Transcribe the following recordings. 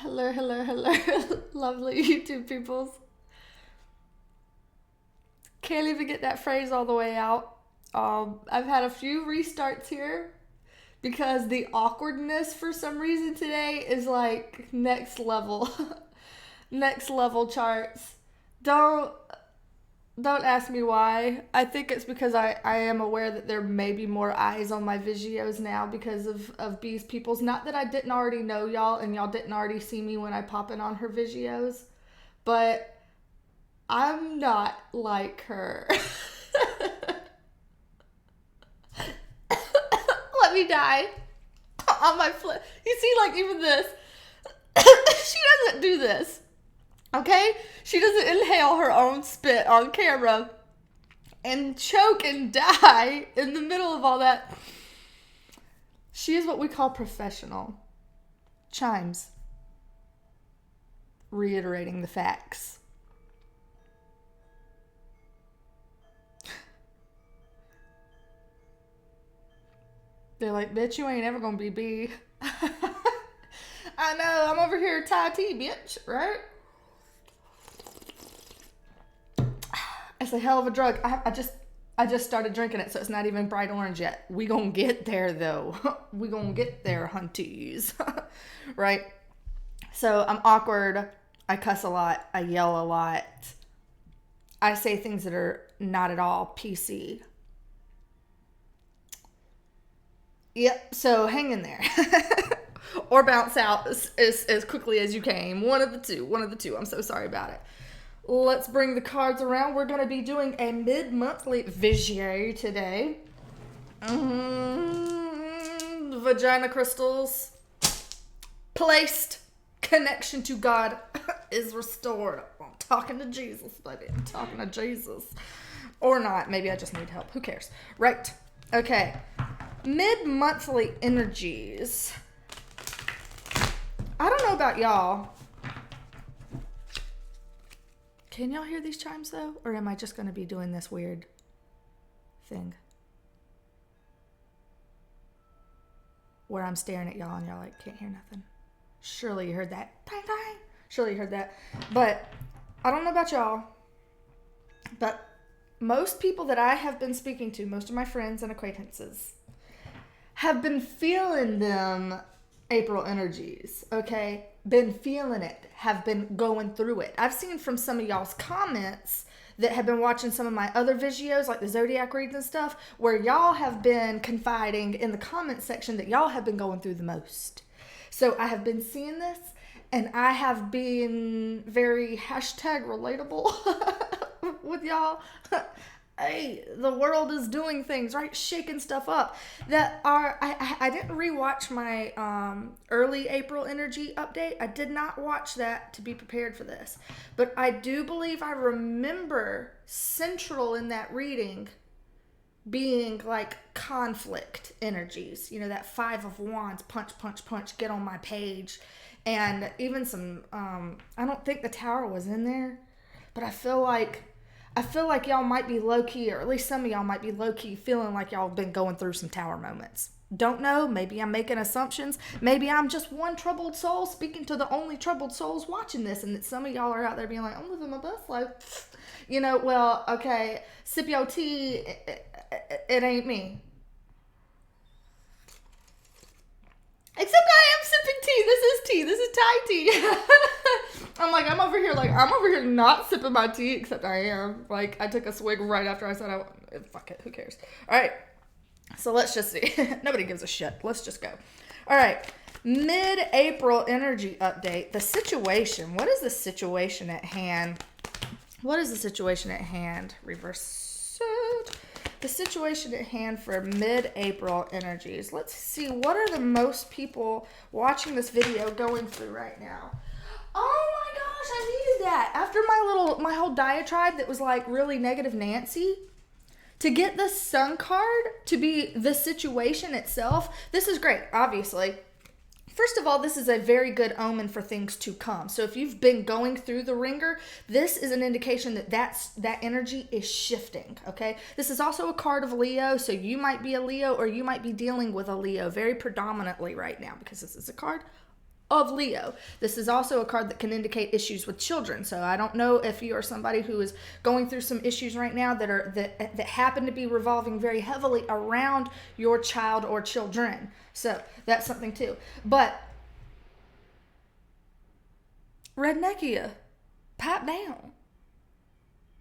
Hello, hello, hello, lovely YouTube peoples. Can't even get that phrase all the way out. I've had a few restarts here because the awkwardness for some reason today is like next level, next level charts. Don't don't ask me why. I think it's because I am aware that there may be more eyes on my videos now because of Bee's Peoples. Not that I didn't already know y'all and y'all didn't already see me when I pop in on her videos, but I'm not like her. Let me die on my flip. You see, like, even this. She doesn't do this. Okay? She doesn't inhale her own spit on camera and choke and die in the middle of all that. She is what we call professional. Chimes. Reiterating the facts. They're like, bitch, you ain't ever gonna be B. I know, I'm over here Thai tea, bitch, right? It's a hell of a drug. I just started drinking it, so it's not even bright orange yet. We gonna get there though. We gonna get there, hunties. Right? So I'm awkward. I cuss a lot. I yell a lot. I say things that are not at all PC. Yep, so hang in there. Or bounce out as quickly as you came. One of the two. I'm so sorry about it. Let's bring the cards around. We're going to be doing a mid-monthly video today. Vagina crystals. Placed. Connection to God is restored. I'm talking to Jesus, baby. I'm talking to Jesus. Or not. Maybe I just need help. Who cares? Right. Okay. Mid-monthly energies. I don't know about y'all. Can y'all hear these chimes though? Or am I just going to be doing this weird thing? Where I'm staring at y'all and y'all like can't hear nothing. Surely you heard that. Dang, dang. Surely you heard that. But I don't know about y'all. But most people that I have been speaking to, most of my friends and acquaintances, have been feeling them April energies, okay? Been feeling it, have been going through it. I've seen from some of y'all's comments that have been watching some of my other videos, like the Zodiac reads and stuff, where y'all have been confiding in the comment section that y'all have been going through the most. So I have been seeing this, and I have been very hashtag relatable with y'all. Hey, the world is doing things, right? Shaking stuff up that are, I didn't rewatch my early April energy update. I did not watch that to be prepared for this. But I do believe I remember central in that reading being like conflict energies. You know, that 5 of Wands, punch, punch, punch, get on my page. And even some, I don't think the Tower was in there, but I feel like y'all might be low-key, or at least some of y'all might be low-key feeling like y'all have been going through some Tower moments. Don't know. Maybe I'm making assumptions. Maybe I'm just one troubled soul speaking to the only troubled souls watching this, and that some of y'all are out there being like, I'm living my best life. You know, well, okay, sip your tea. It ain't me. Except I am sipping tea. This is tea. This is Thai tea. I'm over here not sipping my tea, except I am. Like, I took a swig right after I said fuck it, who cares? All right, so let's just see. Nobody gives a shit. Let's just go. All right, mid-April energy update. The situation. What is the situation at hand? Reverse it. The situation at hand for mid-April energies. Let's see, what are the most people watching this video going through right now? Oh my gosh, I needed that. After my whole diatribe that was like really negative Nancy, to get the Sun card to be the situation itself, this is great, obviously. First of all, this is a very good omen for things to come. So if you've been going through the ringer, this is an indication that that energy is shifting, okay? This is also a card of Leo, so you might be a Leo or you might be dealing with a Leo very predominantly right now because this is a card of Leo. This is also a card that can indicate issues with children. So I don't know if you are somebody who is going through some issues right now that happen to be revolving very heavily around your child or children. So that's something too. But redneckia, pipe down.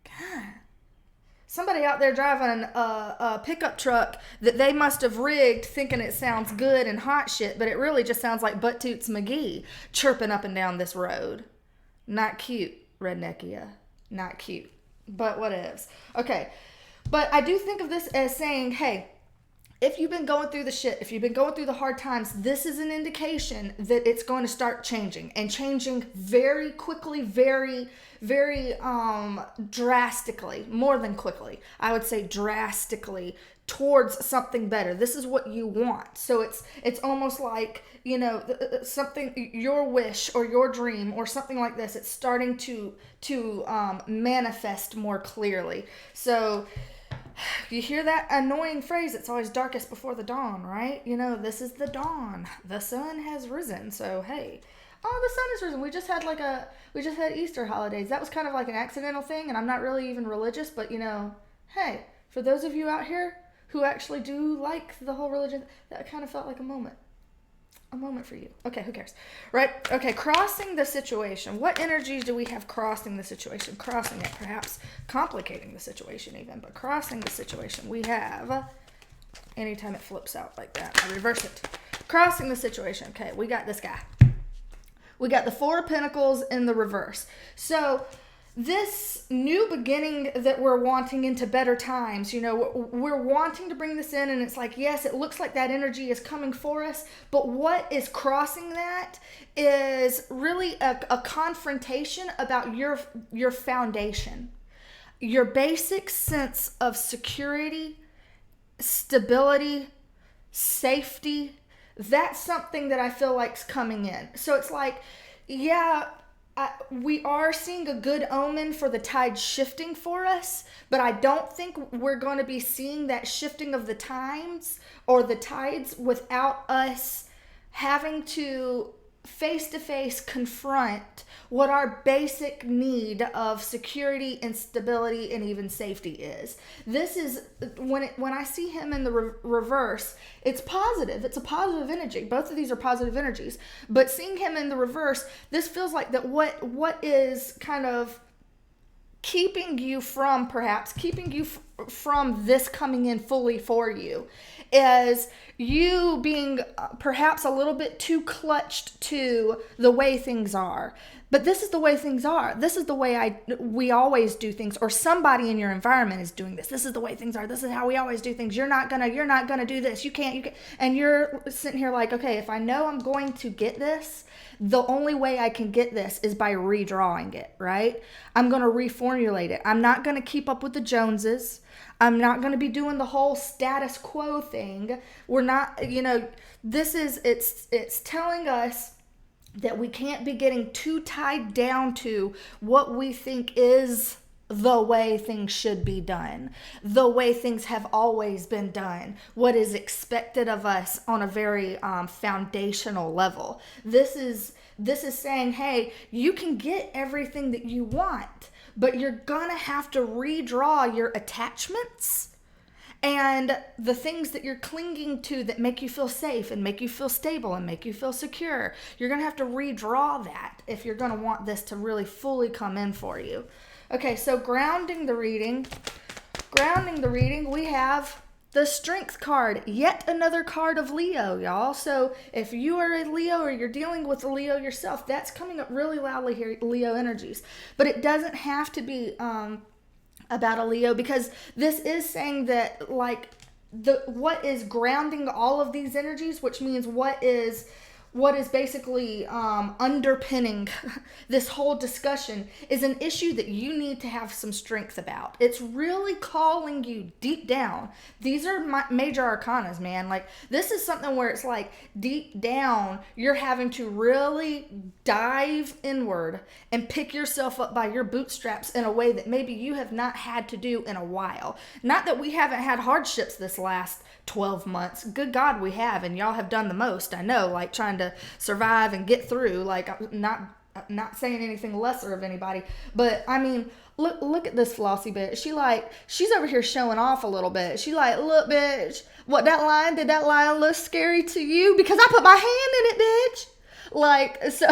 God. Somebody out there driving a pickup truck that they must have rigged thinking it sounds good and hot shit, but it really just sounds like Butt Toots McGee chirping up and down this road. Not cute, redneckia. Not cute. But whatevs. Okay. But I do think of this as saying, hey, if you've been going through the shit, if you've been going through the hard times, this is an indication that it's going to start changing, and changing very quickly, very, very drastically, more than quickly. I would say drastically towards something better. This is what you want. So it's almost like, you know, something, your wish or your dream or something like this. It's starting to manifest more clearly. So you hear that annoying phrase, it's always darkest before the dawn, right? You know, this is the dawn. The sun has risen. So, hey, oh, the sun has risen. We just had Easter holidays. That was kind of like an accidental thing, and I'm not really even religious, but, you know, hey, for those of you out here who actually do like the whole religion, that kind of felt like a moment. A moment for you. Okay, who cares? Right? Okay, crossing the situation. What energies do we have crossing the situation? Crossing it, perhaps complicating the situation even, but crossing the situation. We have, anytime it flips out like that, I reverse it. Crossing the situation. Okay, we got this guy. We got the Four of Pentacles in the reverse. So this new beginning that we're wanting into better times, you know, we're wanting to bring this in, and it's like, yes, it looks like that energy is coming for us, but what is crossing that is really a confrontation about your foundation, your basic sense of security, stability, safety. That's something that I feel like's coming in. So it's like, yeah, we are seeing a good omen for the tide shifting for us, but I don't think we're going to be seeing that shifting of the times or the tides without us having to face-to-face confront what our basic need of security and stability and even safety is. This is, when I see him in the reverse, it's positive. It's a positive energy. Both of these are positive energies. But seeing him in the reverse, this feels like that what is kind of keeping you from from this coming in fully for you is you being perhaps a little bit too clutched to the way things are. But this is the way things are. This is the way we always do things, or somebody in your environment is doing this. This is the way things are. This is how we always do things. You're not gonna do this. You can't. And you're sitting here like, okay, if I know I'm going to get this, the only way I can get this is by redrawing it, right? I'm going to reformulate it. I'm not going to keep up with the Joneses. I'm not going to be doing the whole status quo thing. We're not, you know, it's telling us that we can't be getting too tied down to what we think is the way things should be done, the way things have always been done, what is expected of us on a very foundational level. This is saying, hey, you can get everything that you want, but you're gonna have to redraw your attachments and the things that you're clinging to that make you feel safe and make you feel stable and make you feel secure. You're gonna have to redraw that if you're gonna want this to really fully come in for you. Okay, so grounding the reading, we have the Strength card, yet another card of Leo, y'all. So if you are a Leo or you're dealing with a Leo yourself, that's coming up really loudly here, Leo energies. But it doesn't have to be about a Leo, because this is saying that, like, what is grounding all of these energies, which means what is basically underpinning this whole discussion, is an issue that you need to have some strength about. It's really calling you deep down. These are major arcanas, man. Like, this is something where it's like deep down, you're having to really dive inward and pick yourself up by your bootstraps in a way that maybe you have not had to do in a while. Not that we haven't had hardships this last 12 months. Good God, we have, and y'all have done the most. I know, like trying to to survive and get through. Like, I'm not saying anything lesser of anybody, but I mean, look at this Flossie bitch. She's over here showing off a little bit. She like, look, bitch, did that line look scary to you? Because I put my hand in it, bitch. Like, so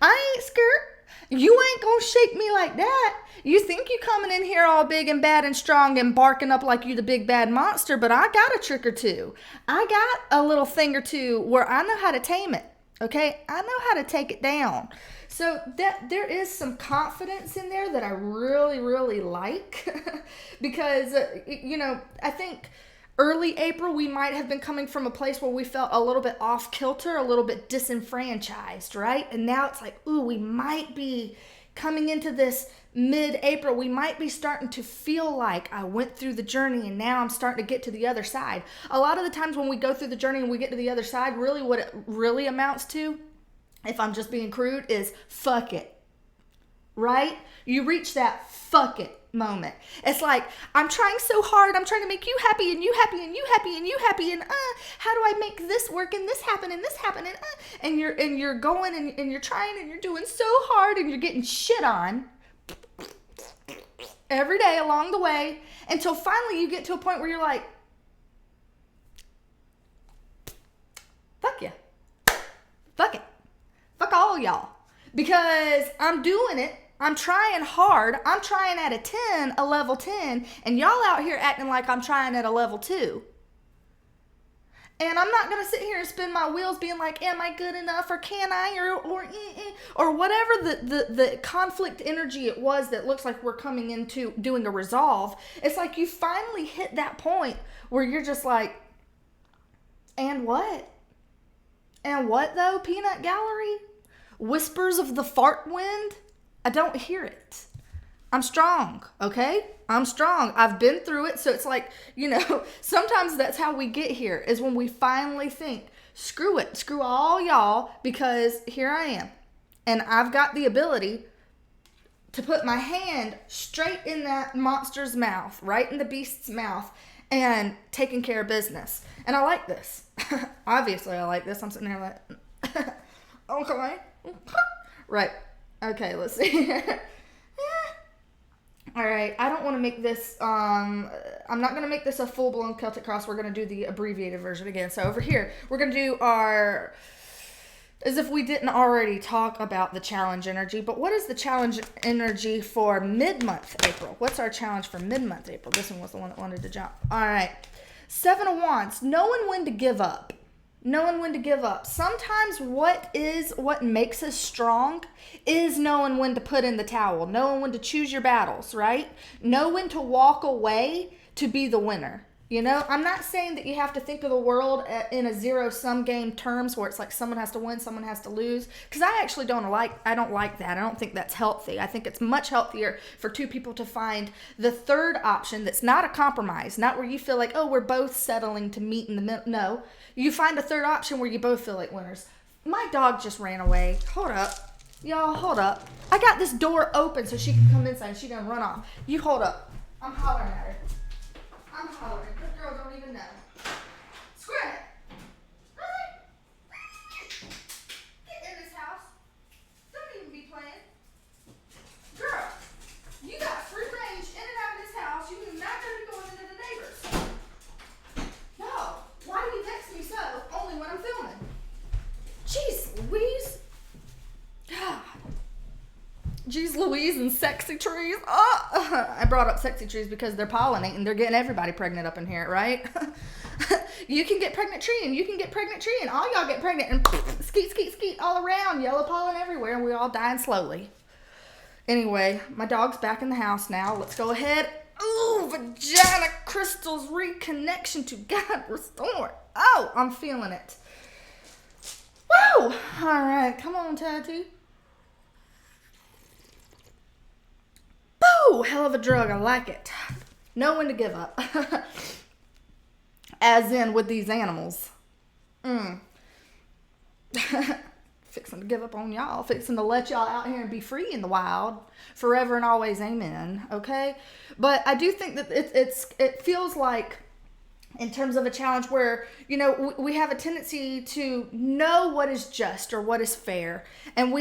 I ain't scared. You ain't gonna shake me like that. You think you coming in here all big and bad and strong and barking up like you the big bad monster, but I got a trick or two. I got a little thing or two where I know how to tame it. Okay, I know how to take it down. So that there is some confidence in there that I really, really like because, I think early April, we might have been coming from a place where we felt a little bit off kilter, a little bit disenfranchised, right? And now it's like, ooh, we might be coming into this mid-April, we might be starting to feel like I went through the journey and now I'm starting to get to the other side. A lot of the times when we go through the journey and we get to the other side, really what it really amounts to, if I'm just being crude, is fuck it, right? You reach that fuck it moment. It's like, I'm trying so hard, I'm trying to make you happy and you happy and you happy and you happy and how do I make this work and this happen and this happen and you're going and you're trying and you're doing so hard and you're getting shit on every day along the way until finally you get to a point where you're like, fuck yeah, fuck it, fuck all y'all, because I'm doing it. I'm trying hard. I'm trying at a level 10, and y'all out here acting like I'm trying at a level 2. And I'm not going to sit here and spin my wheels being like, am I good enough, or can I, or whatever the conflict energy it was that looks like we're coming into doing a resolve. It's like you finally hit that point where you're just like, and what? And what though, peanut gallery? Whispers of the fart wind? I don't hear it. I'm strong, okay? I'm strong. I've been through it. So it's like, sometimes that's how we get here, is when we finally think, screw it, screw all y'all, because here I am. And I've got the ability to put my hand straight in that monster's mouth, right in the beast's mouth, and taking care of business. And I like this. Obviously, I like this. I'm sitting there like, okay. Right. Okay, let's see. All right, I don't want to make this, I'm not going to make this a full-blown Celtic Cross. We're going to do the abbreviated version again. So over here, we're going to do as if we didn't already talk about the challenge energy, but what is the challenge energy for mid-month April? What's our challenge for mid-month April? This one was the one that wanted to jump. All right, 7 of Wands, knowing when to give up. Knowing when to give up. Sometimes what makes us strong is knowing when to put in the towel, knowing when to choose your battles, right? Know when to walk away to be the winner. I'm not saying that you have to think of the world in a zero-sum game terms where it's like someone has to win, someone has to lose, because I actually don't like that. I don't think that's healthy. I think it's much healthier for two people to find the third option that's not a compromise, not where you feel like, oh, we're both settling to meet in the middle. No, you find a third option where you both feel like winners. My dog just ran away. Hold up. Y'all, hold up. I got this door open so she can come inside and she gonna run off. You hold up. I'm hollering at her. I'm hollering. This girl don't even know. Screw it. Really? Get in this house. Don't even be playing. Girl, you got free range in and out of this house. You do not going to be going into the neighbors. No. Why do you text me so? Only when I'm filming. Jeez Louise. God. Jeez Louise and sexy trees. Oh, I brought up sexy trees because they're pollinating. They're getting everybody pregnant up in here, right? You can get pregnant tree and you can get pregnant tree and all y'all get pregnant and skeet, skeet, skeet all around. Yellow pollen everywhere and we're all dying slowly. Anyway, my dog's back in the house now. Let's go ahead. Ooh, vagina crystals reconnection to God restore. Oh, I'm feeling it. Woo! All right, come on, Tati. Boo! Hell of a drug. I like it. Know when to give up. As in with these animals. Fixing to give up on y'all. Fixing to let y'all out here and be free in the wild. Forever and always, amen. Okay? But I do think that it feels like in terms of a challenge where, we have a tendency to know what is just or what is fair. And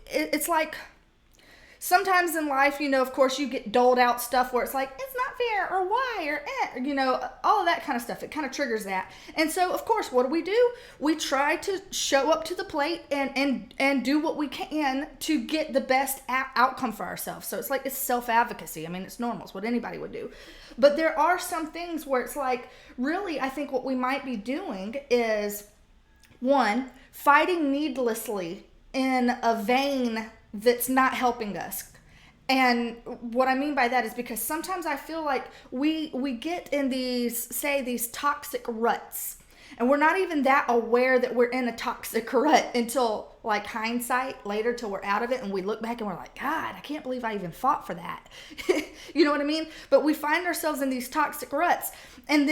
it's like, sometimes in life, of course you get doled out stuff where it's like, it's not fair, or why, or all of that kind of stuff. It kind of triggers that. And so, of course, what do? We try to show up to the plate and do what we can to get the best outcome for ourselves. So it's self-advocacy. I mean, it's normal. It's what anybody would do. But there are some things where it's like, really, I think what we might be doing is, one, fighting needlessly in a vein that's not helping us. And what I mean by that is because sometimes I feel like we get in these toxic ruts, and we're not even that aware that we're in a toxic rut until like hindsight later, till we're out of it and we look back and we're like, God, I can't believe I even fought for that. You know what I mean? But we find ourselves in these toxic ruts, and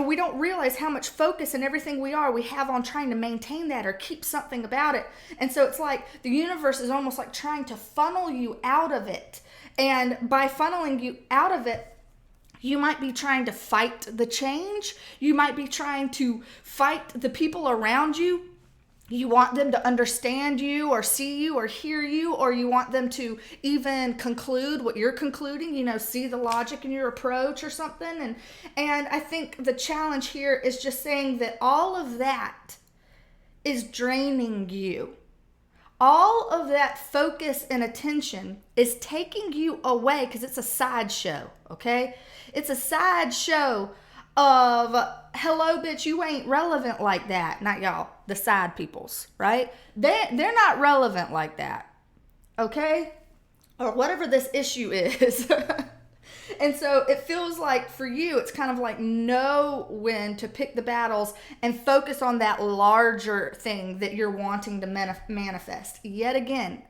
we don't realize how much focus and everything we have on trying to maintain that or keep something about it. And so it's like the universe is almost like trying to funnel you out of it. And by funneling you out of it, you might be trying to fight the change. You might be trying to fight the people around you. You want them to understand you or see you or hear you, or you want them to even conclude what you're concluding, see the logic in your approach or something. And I think the challenge here is just saying that all of that is draining you. All of that focus and attention is taking you away, because it's a sideshow, okay? It's a sideshow of, hello, bitch, you ain't relevant like that. Not y'all, the side peoples, right? They're not relevant like that, okay? Or whatever this issue is. And so it feels like for you, it's kind of like know when to pick the battles and focus on that larger thing that you're wanting to manifest. Yet again,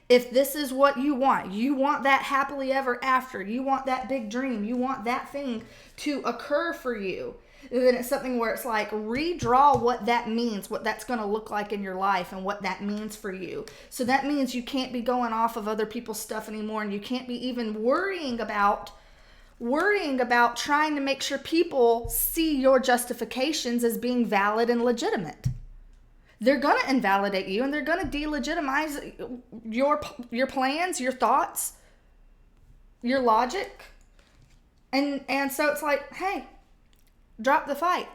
if this is what you want that happily ever after, you want that big dream, you want that thing to occur for you, then it's something where it's like, redraw what that means, what that's going to look like in your life and what that means for you. So that means you can't be going off of other people's stuff anymore, and you can't be even worrying about trying to make sure people see your justifications as being valid and legitimate. They're going to invalidate you, and they're going to delegitimize your plans, your thoughts, your logic. And so it's like, hey, drop the fight.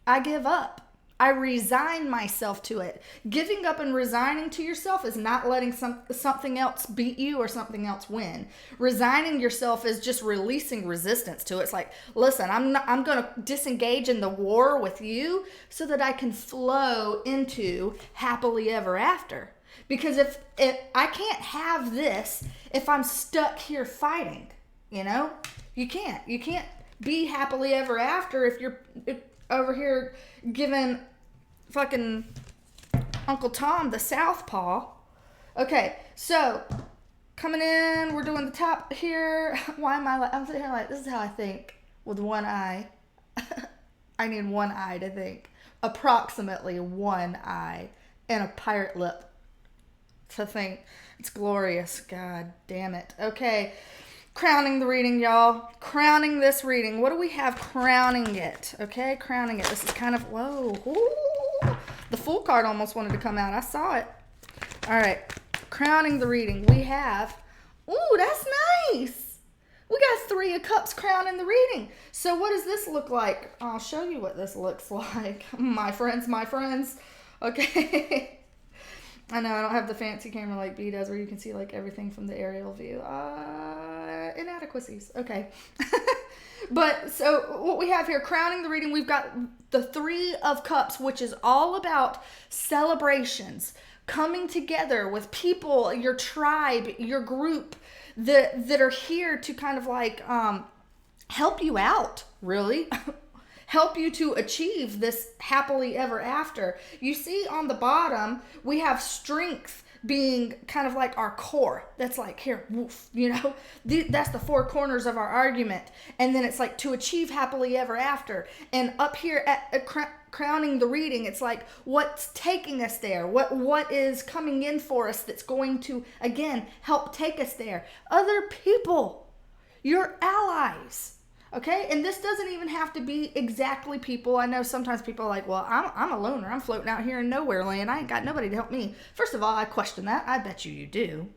I give up. I resign myself to it. Giving up and resigning to yourself is not letting something else beat you or something else win. Resigning yourself is just releasing resistance to it. It's like, listen, I'm going to disengage in the war with you so that I can flow into happily ever after. Because if I can't have this if I'm stuck here fighting, you can't be happily ever after if you're over here giving fucking Uncle Tom the southpaw. Okay, so coming in, we're doing the top here. Why am I'm sitting here like, this is how I think with one eye. I need one eye to think. Approximately one eye and a pirate lip to think. It's glorious. God damn it. Okay. Crowning the reading, y'all. Crowning this reading. What do we have crowning it? Okay, crowning it. This is kind of, whoa. Ooh. The Fool card almost wanted to come out. I saw it. All right. Crowning the reading. We have, ooh, that's nice. We got 3 of Cups crowning the reading. So what does this look like? I'll show you what this looks like. My friends. Okay. I know I don't have the fancy camera like B does, where you can see like everything from the aerial view. Inadequacies. Okay. But so what we have here, crowning the reading, we've got the 3 of Cups, which is all about celebrations, coming together with people, your tribe, your group that are here to kind of like help you out, really. Help you to achieve this happily ever after. You see on the bottom, we have strength being kind of like our core. That's like, here, woof, that's the 4 corners of our argument. And then it's like to achieve happily ever after. And up here at crowning the reading, it's like what's taking us there, what is coming in for us that's going to, again, help take us there. Other people, your allies. Okay, and this doesn't even have to be exactly people. I know sometimes people are like, well, I'm a loner. I'm floating out here in nowhere land. I ain't got nobody to help me. First of all, I question that. I bet you do,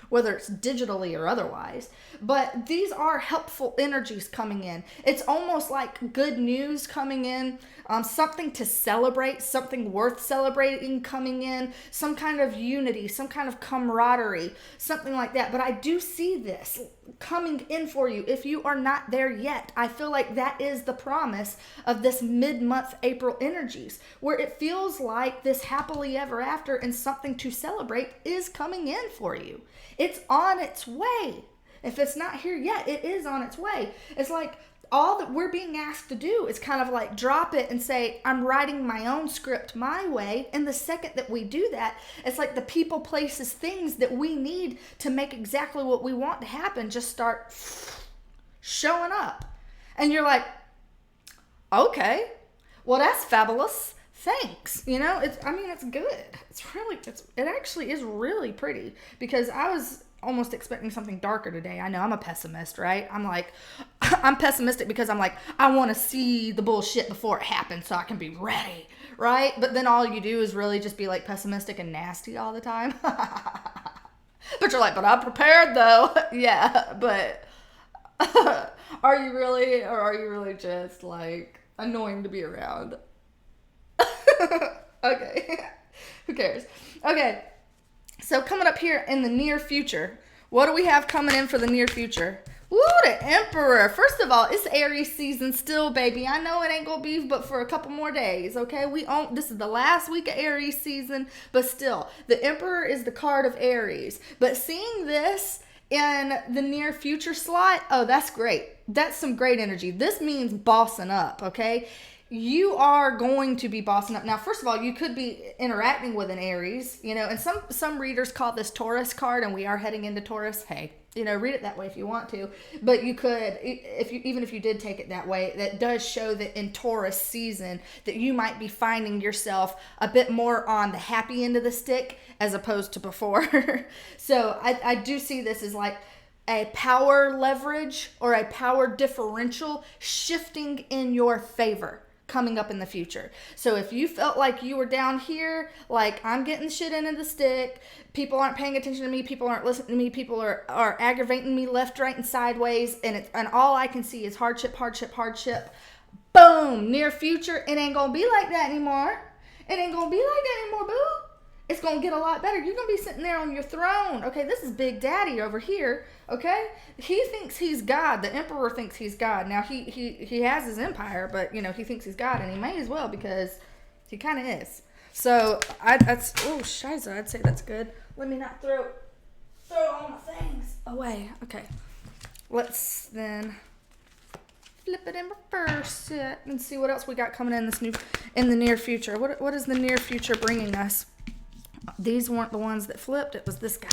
whether it's digitally or otherwise. But these are helpful energies coming in. It's almost like good news coming in, something to celebrate, something worth celebrating coming in, some kind of unity, some kind of camaraderie, something like that. But I do see this coming in for you if you are not there yet. I feel like that is the promise of this mid-month April energies, where it feels like this happily ever after and something to celebrate is coming in for you. It's on its way. If it's not here yet, it is on its way. It's like all that we're being asked to do is kind of like drop it and say, I'm writing my own script my way. And the second that we do that, it's like the people, places, things that we need to make exactly what we want to happen just start showing up. And you're like, okay, well, that's fabulous. Thanks. You know, it's good. It actually is really pretty, because I was almost expecting something darker today. I know I'm a pessimist, right? I'm pessimistic because I'm like, I want to see the bullshit before it happens so I can be ready, right? But then all you do is really just be like pessimistic and nasty all the time. But you're like, but I'm prepared though. Yeah, but are you really, or are you really just like annoying to be around? Okay. Who cares? Okay. So coming up here in the near future, what do we have coming in for the near future? Woo, the Emperor. First of all, it's Aries season still, baby. I know it ain't gonna be but for a couple more days, okay? This is the last week of Aries season, but still, the Emperor is the card of Aries. But seeing this in the near future slot, oh, that's great. That's some great energy. This means bossing up, okay? You are going to be bossing up. Now, first of all, you could be interacting with an Aries, you know, and some readers call this Taurus card, and we are heading into Taurus. Hey, you know, read it that way if you want to, but you could, even if you did take it that way, that does show that in Taurus season that you might be finding yourself a bit more on the happy end of the stick as opposed to before. So I do see this as like a power leverage or a power differential shifting in your favor coming up in the future. So if you felt like you were down here, like I'm getting shit into the stick, people aren't paying attention to me, people aren't listening to me, people are aggravating me left, right, and sideways, and all I can see is hardship. Boom! Near future, it ain't gonna be like that anymore. It ain't gonna be like that anymore, boo. It's going to get a lot better. You're going to be sitting there on your throne. Okay, this is Big Daddy over here. Okay? He thinks he's God. The Emperor thinks he's God. Now, he has his empire, but, you know, he thinks he's God, and he may as well because he kind of is. So, I'd say that's good. Let me not throw all my things away. Okay. Let's then flip it and reverse it and see what else we got coming in the near future. What is the near future bringing us? These weren't the ones that flipped. It was this guy.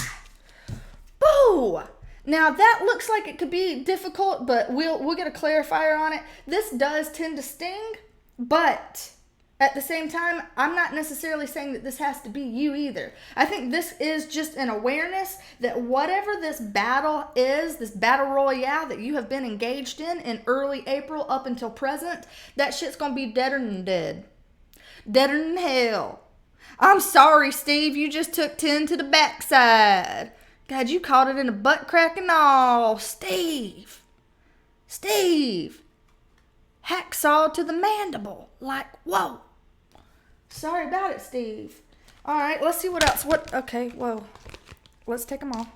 Boo! Now that looks like it could be difficult, but we'll get a clarifier on it. This does tend to sting, but at the same time, I'm not necessarily saying that this has to be you either. I think this is just an awareness that whatever this battle is, this battle royale that you have been engaged in early April up until present, that shit's gonna be deader than dead. Deader than hell. I'm sorry, Steve, you just took 10 to the backside. God, you caught it in a butt crack and all. Steve. Hacksaw to the mandible. Like, whoa. Sorry about it, Steve. All right, let's see what else. Okay, whoa. Let's take them all.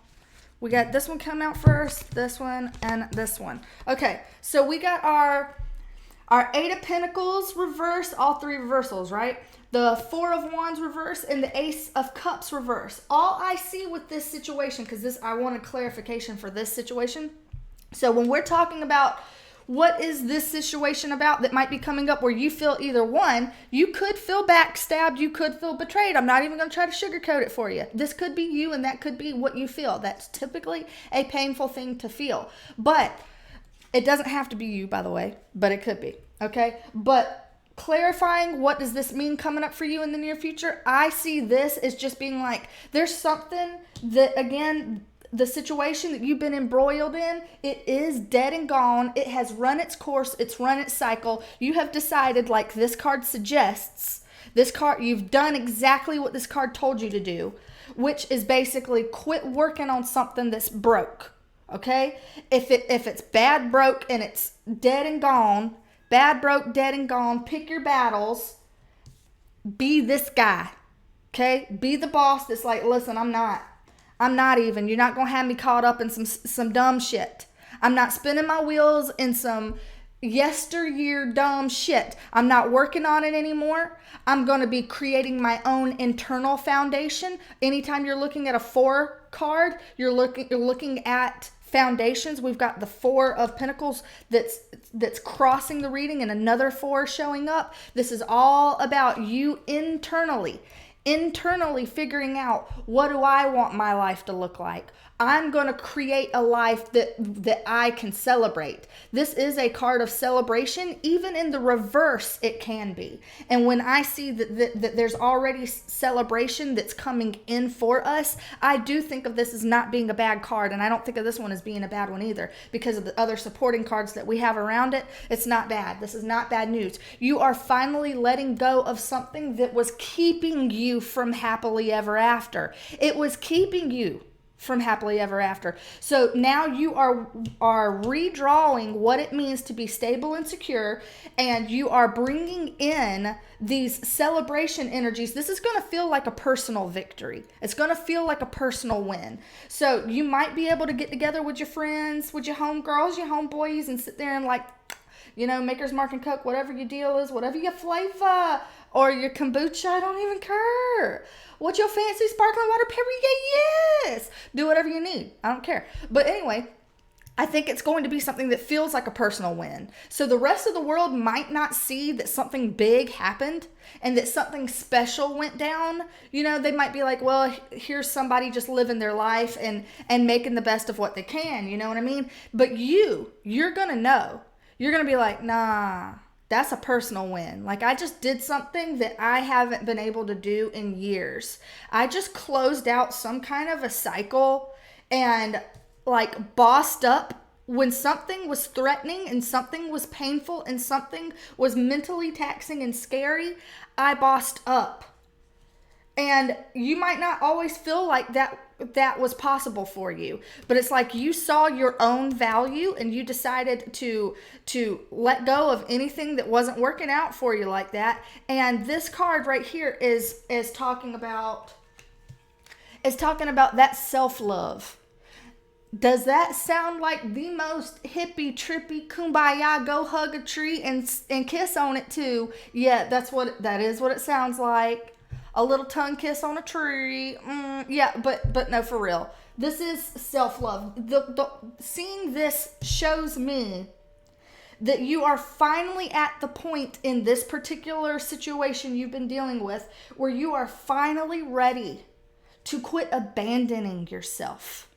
We got this one come out first, this one, and this one. Okay, so we got our Eight of Pentacles reverse, all three reversals, right? The Four of Wands reverse and the Ace of Cups reverse. All I see with this situation, because I want a clarification for this situation. So when we're talking about what is this situation about that might be coming up where you feel either one, you could feel backstabbed, you could feel betrayed. I'm not even going to try to sugarcoat it for you. This could be you and that could be what you feel. That's typically a painful thing to feel. But it doesn't have to be you, by the way, but it could be. Okay? But clarifying what does this mean coming up for you in the near future, I see this as just being like, there's something that, again, the situation that you've been embroiled in, it is dead and gone. It has run its course. It's run its cycle. You have decided, like this card suggests, you've done exactly what this card told you to do, which is basically quit working on something that's broke. Okay? If it's bad, broke, and it's dead and gone, bad, broke, dead and gone, pick your battles. Be this guy. Okay? Be the boss that's like, listen, I'm not even. You're not going to have me caught up in some dumb shit. I'm not spinning my wheels in some yesteryear dumb shit. I'm not working on it anymore. I'm going to be creating my own internal foundation. Anytime you're looking at a 4 card, you're looking at foundations. We've got the 4 of Pentacles that's crossing the reading and another 4 showing up. This is all about you internally figuring out, what do I want my life to look like? I'm going to create a life that I can celebrate. This is a card of celebration. Even in the reverse, it can be. And when I see that there's already celebration that's coming in for us, I do think of this as not being a bad card. And I don't think of this one as being a bad one either, because of the other supporting cards that we have around it. It's not bad. This is not bad news. You are finally letting go of something that was keeping you from happily ever after. It was keeping you from happily ever after. So now you are redrawing what it means to be stable and secure, and you are bringing in these celebration energies. This is going to feel like a personal victory. It's going to feel like a personal win. So you might be able to get together with your friends, with your homegirls, your homeboys, and sit there and, like, you know, Maker's Mark and Coke, whatever your deal is, whatever your flavor, or your kombucha, I don't even care. What's your fancy sparkling water? Perrier? Yes. Do whatever you need. I don't care. But anyway, I think it's going to be something that feels like a personal win. So the rest of the world might not see that something big happened and that something special went down. You know, they might be like, well, here's somebody just living their life and making the best of what they can. You know what I mean? But you're going to know. You're going to be like, nah, that's a personal win. Like, I just did something that I haven't been able to do in years. I just closed out some kind of a cycle and, like, bossed up when something was threatening and something was painful and something was mentally taxing and scary. I bossed up. And you might not always feel like that was possible for you, but it's like you saw your own value and you decided to let go of anything that wasn't working out for you like that. And this card right here is talking about that self-love. Does that sound like the most hippie, trippy, kumbaya, go hug a tree and kiss on it too? Yeah, that is what it sounds like. A little tongue kiss on a tree. Yeah, but no, for real. This is self-love. Seeing this shows me that you are finally at the point in this particular situation you've been dealing with where you are finally ready to quit abandoning yourself.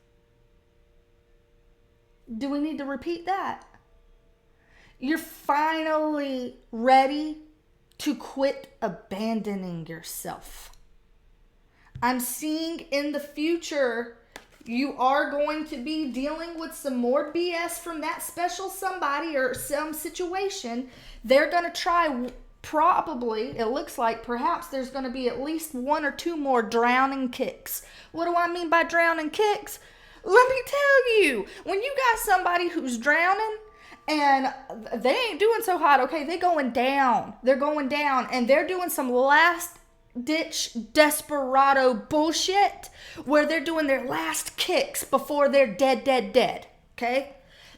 Do we need to repeat that? You're finally ready to quit abandoning yourself. I'm seeing in the future you are going to be dealing with some more BS from that special somebody or some situation. They're going to try, probably, it looks like perhaps there's going to be at least 1 or 2 more drowning kicks. What do I mean by drowning kicks? Let me tell you, when you got somebody who's drowning, and they ain't doing so hot, okay? They're going down, and they're doing some last-ditch desperado bullshit where they're doing their last kicks before they're dead, okay?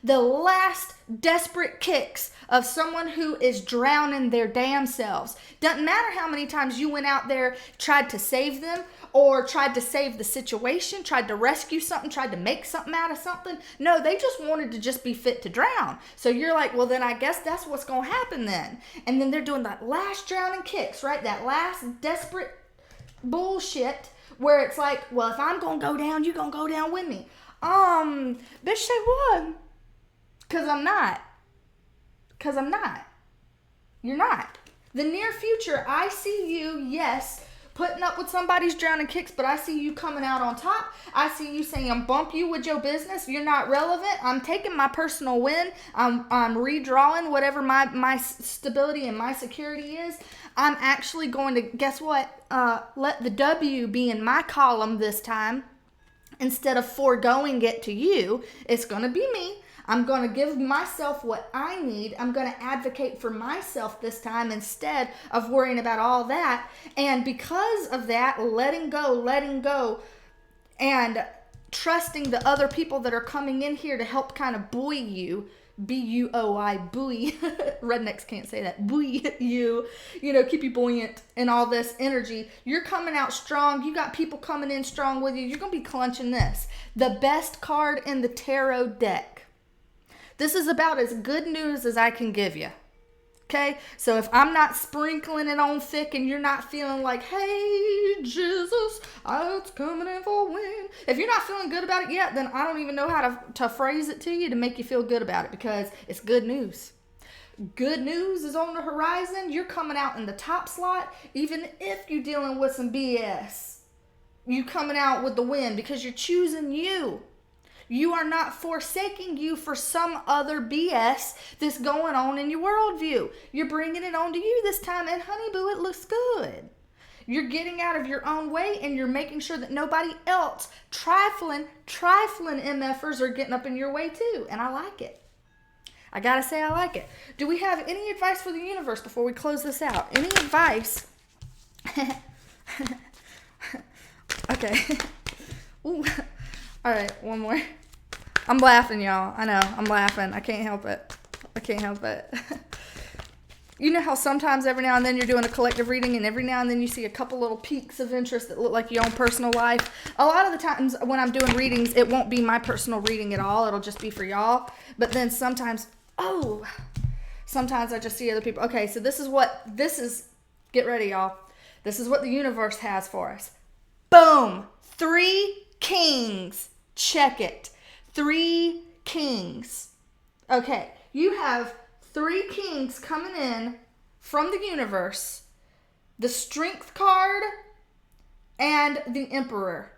The last desperate kicks of someone who is drowning their damn selves. Doesn't matter how many times you went out there, tried to save them, or tried to save the situation, tried to rescue something, tried to make something out of something. No, they just wanted to just be fit to drown. So you're like, well, then I guess that's what's going to happen then. And then they're doing that last drowning kicks, right? That last desperate bullshit where it's like, well, if I'm going to go down, you're going to go down with me. Bitch, say what? Because I'm not. You're not. The near future, I see you, yes, putting up with somebody's drowning kicks, but I see you coming out on top. I see you saying bump you with your business. You're not relevant. I'm taking my personal win. I'm redrawing whatever my stability and my security is. I'm actually going to, guess what? Let the W be in my column this time. Instead of foregoing it to you, it's going to be me. I'm going to give myself what I need. I'm going to advocate for myself this time instead of worrying about all that. And because of that, letting go, and trusting the other people that are coming in here to help kind of buoy you, B-U-O-I, buoy. Rednecks can't say that. Buoy you, keep you buoyant in all this energy. You're coming out strong. You got people coming in strong with you. You're going to be clutching this. The best card in the tarot deck. This is about as good news as I can give you. Okay? So if I'm not sprinkling it on thick and you're not feeling like, hey, Jesus, it's coming in for a win. If you're not feeling good about it yet, then I don't even know how to phrase it to you to make you feel good about it, because it's good news. Good news is on the horizon. You're coming out in the top slot, even if you're dealing with some BS. You coming out with the win because you're choosing you. You are not forsaking you for some other BS that's going on in your worldview. You're bringing it on to you this time, and honey boo, it looks good. You're getting out of your own way, and you're making sure that nobody else, trifling MFers are getting up in your way too, and I like it. I gotta say I like it. Do we have any advice for the universe before we close this out? Any advice? Okay. Ooh. All right, one more. I'm laughing, y'all. I know, I'm laughing. I can't help it. You know how sometimes every now and then you're doing a collective reading, and every now and then you see a couple little peaks of interest that look like your own personal life? A lot of the times when I'm doing readings, it won't be my personal reading at all. It'll just be for y'all. But then sometimes I just see other people. Okay, so this is, get ready, y'all. This is what the universe has for us. Boom! 3 kings. Check it. 3 kings. Okay, you have 3 kings coming in from the universe, the Strength card, and the Emperor.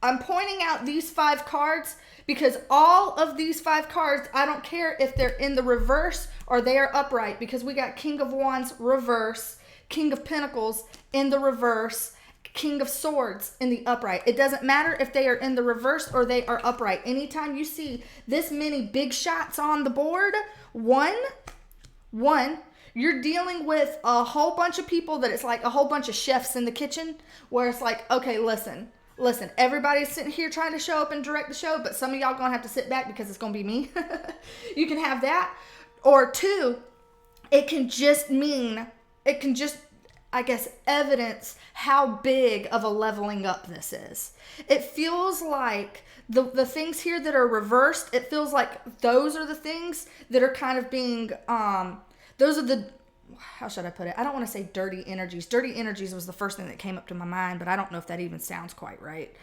I'm pointing out these 5 cards because all of these 5 cards, I don't care if they're in the reverse or they are upright, because we got King of Wands reverse, King of Pentacles in the reverse, King of Swords in the upright. It doesn't matter if they are in the reverse or they are upright. Anytime you see this many big shots on the board, one, you're dealing with a whole bunch of people that it's like a whole bunch of chefs in the kitchen, where it's like, okay, listen, everybody's sitting here trying to show up and direct the show, but some of y'all gonna have to sit back because it's gonna be me. You can have that. Or 2, it can just, I guess, evidence how big of a leveling up this is. It feels like the things here that are reversed, it feels like those are the things that are kind of being, those are the, how should I put it? I don't want to say dirty energies. Dirty energies was the first thing that came up to my mind, but I don't know if that even sounds quite right.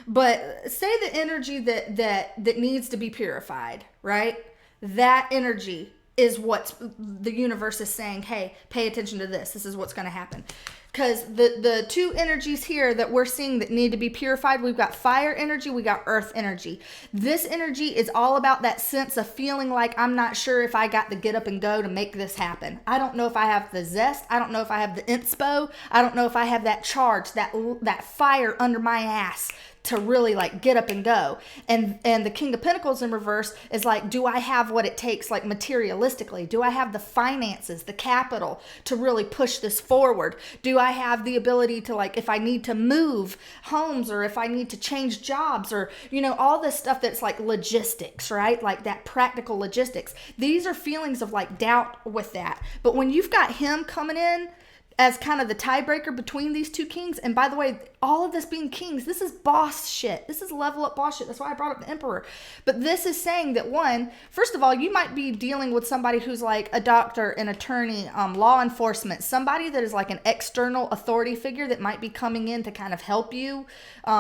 But say the energy that needs to be purified, right? That energy is what the universe is saying, hey, pay attention to this. This is what's going to happen. Because the 2 energies here that we're seeing that need to be purified, we've got fire energy, we got earth energy. This energy is all about that sense of feeling like I'm not sure if I got the get up and go to make this happen. I don't know if I have the zest. I don't know if I have the inspo. I don't know if I have that charge, that fire under my ass to really like get up and go. And the King of Pentacles in reverse is like, do I have what it takes, like materialistically? Do I have the finances, the capital to really push this forward? Do I have the ability to, like, if I need to move homes, or if I need to change jobs, or, all this stuff that's like logistics, right? Like that practical logistics. These are feelings of like doubt with that. But when you've got him coming in as kind of the tiebreaker between these 2 kings. And by the way, all of this being kings, this is boss shit. This is level up boss shit. That's why I brought up the Emperor. But this is saying that, one, first of all, you might be dealing with somebody who's like a doctor, an attorney, law enforcement, somebody that is like an external authority figure that might be coming in to kind of help you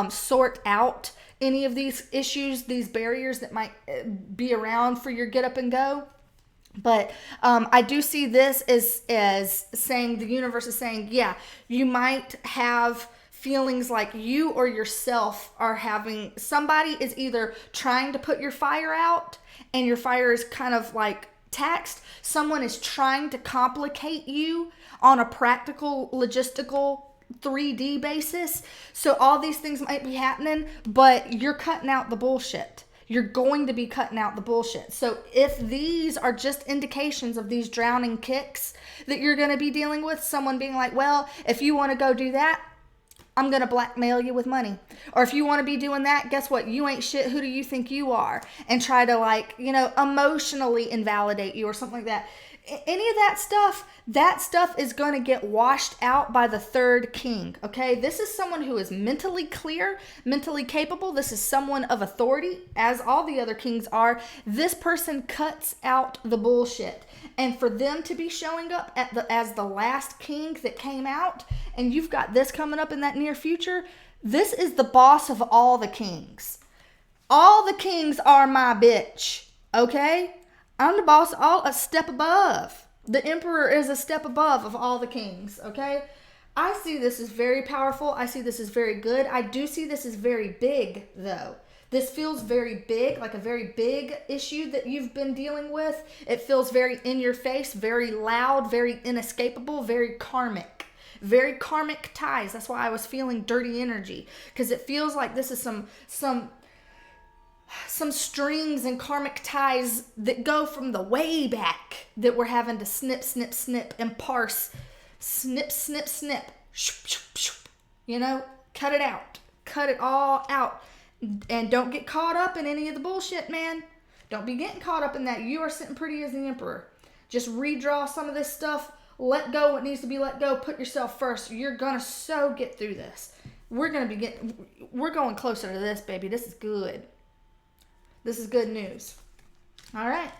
sort out any of these issues, these barriers that might be around for your get up and go. But I do see this as saying, the universe is saying, yeah, you might have feelings like you or yourself are having, somebody is either trying to put your fire out and your fire is kind of like taxed. Someone is trying to complicate you on a practical, logistical 3D basis. So all these things might be happening, but you're cutting out the bullshit. You're going to be cutting out the bullshit. So if these are just indications of these drowning kicks that you're going to be dealing with, someone being like, well, if you want to go do that, I'm going to blackmail you with money. Or if you want to be doing that, guess what? You ain't shit. Who do you think you are? And try to, like, emotionally invalidate you or something like that. Any of that stuff is going to get washed out by the third king. Okay. This is someone who is mentally clear, mentally capable. This is someone of authority, as all the other kings are. This person cuts out the bullshit. And for them to be showing up as the last king that came out, and you've got this coming up in that near future, this is the boss of all the kings. All the kings are my bitch. Okay. I'm the boss, all a step above. The emperor is a step above of all the kings, okay? I see this as very powerful. I see this as very good. I do see this as very big, though. This feels very big, like a very big issue that you've been dealing with. It feels very in your face, very loud, very inescapable, very karmic. Very karmic ties. That's why I was feeling dirty energy, because it feels like this is some strings and karmic ties that go from the way back that we're having to snip, snip, snip and parse. Snip, snip, snip. Cut it out. Cut it all out. And don't get caught up in any of the bullshit, man. Don't be getting caught up in that. You are sitting pretty as the emperor. Just redraw some of this stuff. Let go what needs to be let go. Put yourself first. You're going to so get through this. We're going closer to this, baby. This is good. This is good news. All right.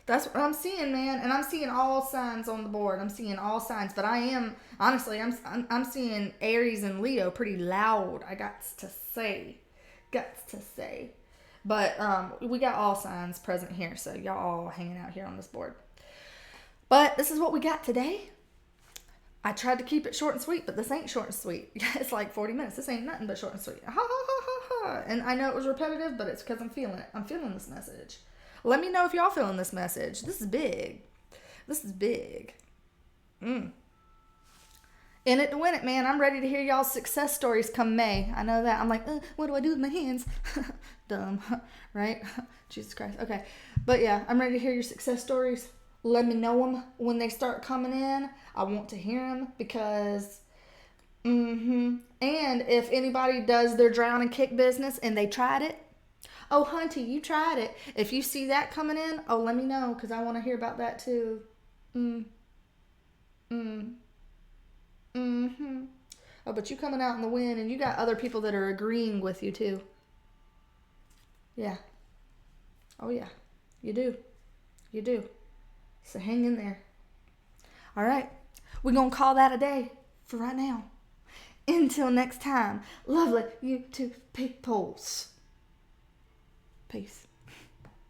That's what I'm seeing, man. And I'm seeing all signs on the board. I'm seeing all signs. But I am, honestly, I'm seeing Aries and Leo pretty loud. I got to say. But we got all signs present here. So y'all all hanging out here on this board. But this is what we got today. I tried to keep it short and sweet, but this ain't short and sweet. It's like 40 minutes. This ain't nothing but short and sweet. Ha ha ha ha ha. And I know it was repetitive, but it's because I'm feeling it. I'm feeling this message. Let me know if y'all feeling this message. This is big. This is big. In it to win it, man. I'm ready to hear y'all's success stories come May. I know that. I'm like, what do I do with my hands? Dumb, right? Jesus Christ. Okay. But yeah, I'm ready to hear your success stories. Let me know them when they start coming in. I want to hear them because, and if anybody does their drown and kick business and they tried it, oh, hunty, you tried it. If you see that coming in, oh, let me know because I want to hear about that too. Oh, but you coming out in the wind and you got other people that are agreeing with you too. Yeah. Oh, yeah. You do. You do. So hang in there. All right. We're going to call that a day for right now. Until next time. Lovely YouTube peoples. Peace.